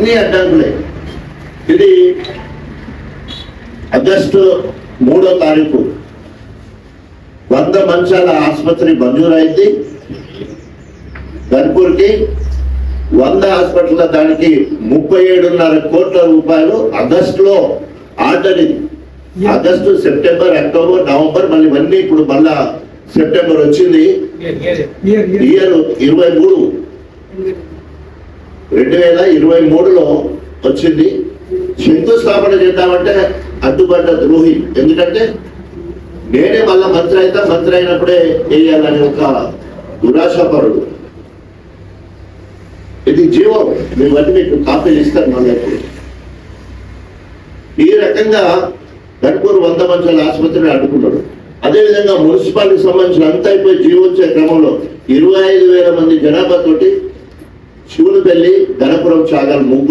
అన్ని అడ్డంకులే. ఇది ఆగస్టు 3వ తారీఖు 100 మంచాల ఆసుపత్రి మంజూరైంది. గన్పూర్కి 100 హాస్పిటల్, దానికి 37.5 కోట్ల రూపాయలు ఆగస్టులో ఆర్డర్. ఇది ఆగస్టు, సెప్టెంబర్, అక్టోబర్, నవంబర్, మళ్ళీ ఇవన్నీ ఇప్పుడు మళ్ళా సెప్టెంబర్ వచ్చింది. ఇయర్ 2023లో వచ్చింది. శంకుస్థాపన చేద్దామంటే అడ్డుపడ్డ ద్రోహి. ఎందుకంటే నేనే మళ్ళా మంత్రి అయినప్పుడే వేయాలని ఒక దురాశపరుడు. ఇది జీవం. మేమన్నీ మీకు కాపీలు ఇస్తాను మళ్ళీ. ఈ రకంగా గన్పూర్ 100 మంచాల ఆసుపత్రిని అడ్డుకున్నాడు. అదేవిధంగా మున్సిపాలిటీకి సంబంధించిన అంతా అయిపోయి జీవోచ్చే క్రమంలో 25,000 మంది జనాభా తోటి శివులపల్లి, గణపురం, చాగల్, ముగ్గురు